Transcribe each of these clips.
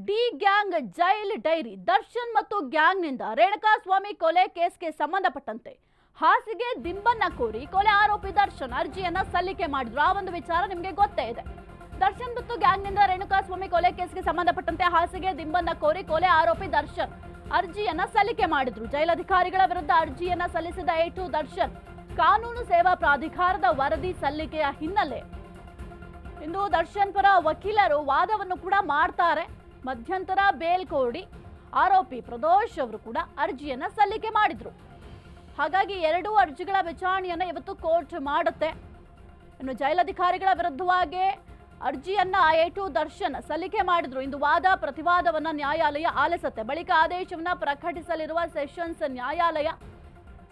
D gang jail dairy Darshan ಮತ್ತು ಗ್ಯಾಂಗ್ನಿಂದ ರೇಣುಕಾಸ್ವಾಮಿ ಕೊಲೆ ಕೇಸ್ಗೆ ಸಂಬಂಧಪಟ್ಟಂತೆ ಹಾಸಿಗೆ ದಿಂಬನ್ನ ಕೋರಿ ಕೊಲೆ ಆರೋಪಿ ದರ್ಶನ್ ಅರ್ಜಿಯನ್ನ ಸಲ್ಲಿಕೆ ಮಾಡಿದ್ರು. ಆ ಒಂದು ವಿಚಾರ ನಿಮಗೆ ಗೊತ್ತೇ ಇದೆ. ದರ್ಶನ್ ಮತ್ತು ಗ್ಯಾಂಗ್ನಿಂದ ರೇಣುಕಾಸ್ವಾಮಿ ಕೊಲೆ ಕೇಸ್ಗೆ ಸಂಬಂಧಪಟ್ಟಂತೆ ಹಾಸಿಗೆ ದಿಂಬನ್ನ ಕೋರಿ ಕೊಲೆ ಆರೋಪಿ ದರ್ಶನ್ ಅರ್ಜಿಯನ್ನ ಸಲ್ಲಿಕೆ ಮಾಡಿದ್ರು. ಜೈಲಧಿಕಾರಿಗಳ ವಿರುದ್ಧ ಅರ್ಜಿಯನ್ನ ಸಲ್ಲಿಸಿದ A2 ದರ್ಶನ್ ಕಾನೂನು ಸೇವಾ ಪ್ರಾಧಿಕಾರದ ವರದಿ ಸಲ್ಲಿಕೆಯ ಹಿನ್ನೆಲೆ ಇಂದು ದರ್ಶನ್ ಪರ ವಕೀಲರು ವಾದವನ್ನು ಕೂಡ ಮಾಡ್ತಾರೆ. ಮಧ್ಯಂತರ ಬೇಲ್ ಕೋರಿ ಆರೋಪಿ ಪ್ರದೋಷ್ ಅವರು ಕೂಡ ಅರ್ಜಿಯನ್ನ ಸಲ್ಲಿಕೆ ಮಾಡಿದ್ರು. ಹಾಗಾಗಿ ಎರಡೂ ಅರ್ಜಿಗಳ ವಿಚಾರಣೆಯನ್ನ ಇವತ್ತು ಕೋರ್ಟ್ ಮಾಡುತ್ತೆ. ಇನ್ನು ಜೈಲಧಿಕಾರಿಗಳ ವಿರುದ್ಧವಾಗಿ ಅರ್ಜಿಯನ್ನ A2 ದರ್ಶನ್ ಸಲ್ಲಿಕೆ ಮಾಡಿದ್ರು. ಇಂದು ವಾದ ಪ್ರತಿವಾದವನ್ನ ನ್ಯಾಯಾಲಯ ಆಲಿಸುತ್ತೆ. ಬಳಿಕ ಆದೇಶವನ್ನ ಪ್ರಕಟಿಸಲಿರುವ ಸೆಷನ್ಸ್ ನ್ಯಾಯಾಲಯ.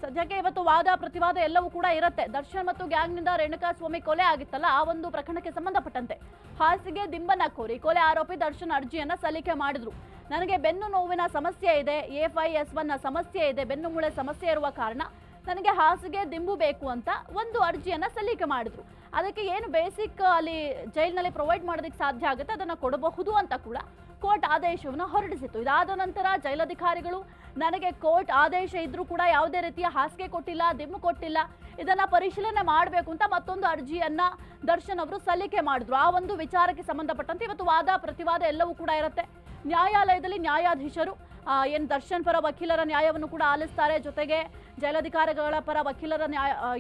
ಸದ್ಯಕ್ಕೆ ಇವತ್ತು ವಾದ ಪ್ರತಿವಾದ ಎಲ್ಲವೂ ಕೂಡ ಇರುತ್ತೆ. ದರ್ಶನ್ ಮತ್ತು ಗ್ಯಾಂಗ್ನಿಂದ ರೇಣುಕಾಸ್ವಾಮಿ ಕೊಲೆ ಆಗಿತ್ತಲ್ಲ, ಆ ಒಂದು ಪ್ರಕರಣಕ್ಕೆ ಸಂಬಂಧಪಟ್ಟಂತೆ ಹಾಸಿಗೆ ದಿಂಬನ್ನ ಕೋರಿ ಕೊಲೆ ಆರೋಪಿ ದರ್ಶನ್ ಅರ್ಜಿಯನ್ನ ಸಲ್ಲಿಕೆ ಮಾಡಿದ್ರು. ನನಗೆ ಬೆನ್ನು ನೋವಿನ ಸಮಸ್ಯೆ ಇದೆ, A5S1 ಸಮಸ್ಯೆ ಇದೆ, ಬೆನ್ನು ಮೂಳೆ ಸಮಸ್ಯೆ ಇರುವ ಕಾರಣ ನನಗೆ ಹಾಸಿಗೆ ದಿಂಬು ಬೇಕು ಅಂತ ಒಂದು ಅರ್ಜಿಯನ್ನ ಸಲ್ಲಿಕೆ ಮಾಡಿದ್ರು. ಅದಕ್ಕೆ ಏನು ಬೇಸಿಕ್ ಅಲ್ಲಿ ಜೈಲಿನಲ್ಲಿ ಪ್ರೊವೈಡ್ ಮಾಡೋದಕ್ಕೆ ಸಾಧ್ಯ ಆಗುತ್ತೆ ಅದನ್ನ ಕೊಡಬಹುದು ಅಂತ ಕೂಡ ಕೋರ್ಟ್ ಆದೇಶವನ್ನು ಹೊರಡಿಸಿತ್ತು. ಇದಾದ ನಂತರ ಜೈಲಧಿಕಾರಿಗಳು ನನಗೆ ಕೋರ್ಟ್ ಆದೇಶ ಇದ್ರೂ ಕೂಡ ಯಾವುದೇ ರೀತಿಯ ಹಾಸಿಗೆ ಕೊಟ್ಟಿಲ್ಲ, ದಿಂಬು ಕೊಟ್ಟಿಲ್ಲ, ಇದನ್ನ ಪರಿಶೀಲನೆ ಮಾಡಬೇಕು ಅಂತ ಮತ್ತೊಂದು ಅರ್ಜಿಯನ್ನ ದರ್ಶನ್ ಅವರು ಸಲ್ಲಿಕೆ ಮಾಡಿದ್ರು. ಆ ಒಂದು ವಿಚಾರಕ್ಕೆ ಸಂಬಂಧಪಟ್ಟಂತೆ ಇವತ್ತು ವಾದ ಪ್ರತಿವಾದ ಎಲ್ಲವೂ ಕೂಡ ಇರುತ್ತೆ. ನ್ಯಾಯಾಲಯದಲ್ಲಿ ನ್ಯಾಯಾಧೀಶರು ಏನು ದರ್ಶನ್ ಪರ ವಕೀಲರ ನ್ಯಾಯವನ್ನು ಕೂಡ ಆಲಿಸ್ತಾರೆ. ಜೊತೆಗೆ ಜೈಲಧಿಕಾರಿಗಳ ಪರ ವಕೀಲರ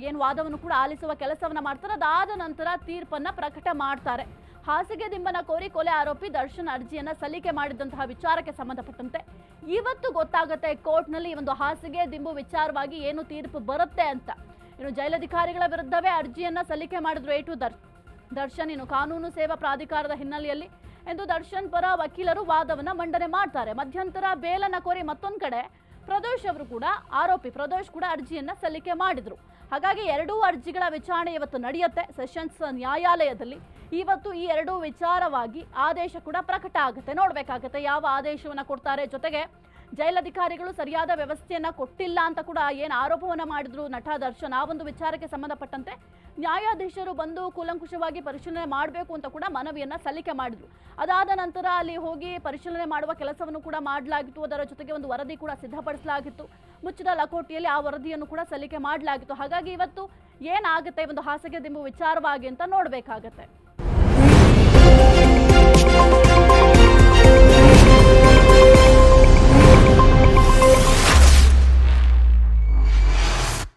ಏನು ವಾದವನ್ನು ಕೂಡ ಆಲಿಸುವ ಕೆಲಸವನ್ನ ಮಾಡ್ತಾರೆ. ಅದಾದ ನಂತರ ತೀರ್ಪನ್ನ ಪ್ರಕಟ ಮಾಡ್ತಾರೆ. ಹಾಸಿಗೆ ದಿಂಬನ ಕೋರಿ ಕೊಲೆ ಆರೋಪಿ ದರ್ಶನ್ ಅರ್ಜಿಯನ್ನ ಸಲ್ಲಿಕೆ ಮಾಡಿದಂತಹ ವಿಚಾರಕ್ಕೆ ಸಂಬಂಧಪಟ್ಟಂತೆ ಇವತ್ತು ಗೊತ್ತಾಗುತ್ತೆ ಕೋರ್ಟ್ನಲ್ಲಿ ಈ ಒಂದು ಹಾಸಿಗೆ ದಿಂಬು ವಿಚಾರವಾಗಿ ಏನು ತೀರ್ಪು ಬರುತ್ತೆ ಅಂತ. ಇನ್ನು ಜೈಲಧಿಕಾರಿಗಳ ವಿರುದ್ಧವೇ ಅರ್ಜಿಯನ್ನ ಸಲ್ಲಿಕೆ ಮಾಡಿದ್ರು A2 ದರ್ಶನ್. ಇನ್ನು ಕಾನೂನು ಸೇವಾ ಪ್ರಾಧಿಕಾರದ ಹಿನ್ನೆಲೆಯಲ್ಲಿ ಎಂದು ದರ್ಶನ್ ಪರ ವಕೀಲರು ವಾದವನ್ನ ಮಂಡನೆ ಮಾಡ್ತಾರೆ. ಮಧ್ಯಂತರ ಬೇಲನ್ನ ಕೋರಿ ಮತ್ತೊಂದು ಕಡೆ ಪ್ರದೋಷ್ ಅವರು ಕೂಡ ಆರೋಪಿ ಪ್ರದೋಷ್ ಕೂಡ ಅರ್ಜಿಯನ್ನ ಸಲ್ಲಿಕೆ ಮಾಡಿದ್ರು. ಹಾಗಾಗಿ ಎರಡೂ ಅರ್ಜಿಗಳ ವಿಚಾರಣೆ ಇವತ್ತು ನಡೆಯುತ್ತೆ ಸೆಷನ್ಸ್ ನ್ಯಾಯಾಲಯದಲ್ಲಿ. ಇವತ್ತು ಈ ಎರಡೂ ವಿಚಾರವಾಗಿ ಆದೇಶ ಕೂಡ ಪ್ರಕಟ ಆಗುತ್ತೆ. ನೋಡ್ಬೇಕಾಗತ್ತೆ ಯಾವ ಆದೇಶವನ್ನ ಕೊಡ್ತಾರೆ. ಜೊತೆಗೆ ಜೈಲಧಿಕಾರಿಗಳು ಸರಿಯಾದ ವ್ಯವಸ್ಥೆಯನ್ನ ಕೊಟ್ಟಿಲ್ಲ ಅಂತ ಕೂಡ ಏನು ಆರೋಪವನ್ನ ಮಾಡಿದ್ರು ನಟ ದರ್ಶನ್, ಆ ಒಂದು ವಿಚಾರಕ್ಕೆ ಸಂಬಂಧಪಟ್ಟಂತೆ ನ್ಯಾಯಾಧೀಶರು ಬಂದು ಕೂಲಂಕುಷವಾಗಿ ಪರಿಶೀಲನೆ ಮಾಡಬೇಕು ಅಂತ ಕೂಡ ಮನವಿಯನ್ನ ಸಲ್ಲಿಕೆ ಮಾಡಿದ್ರು. ಅದಾದ ನಂತರ ಅಲ್ಲಿ ಹೋಗಿ ಪರಿಶೀಲನೆ ಮಾಡುವ ಕೆಲಸವನ್ನು ಕೂಡ ಮಾಡಲಾಗಿತ್ತು. ಅದರ ಜೊತೆಗೆ ಒಂದು ವರದಿ ಕೂಡ ಸಿದ್ಧಪಡಿಸಲಾಗಿತ್ತು. ಮುಚ್ಚಿದ ಲಕೋಟೆಯಲ್ಲಿ ಆ ವರದಿಯನ್ನು ಕೂಡ ಸಲ್ಲಿಕೆ ಮಾಡಲಾಗಿತ್ತು. ಹಾಗಾಗಿ ಇವತ್ತು ಏನಾಗುತ್ತೆ ಒಂದು ಹಾಸಿಗೆ ದಿಂಬು ವಿಚಾರವಾಗಿ ಅಂತ ನೋಡ್ಬೇಕಾಗತ್ತೆ.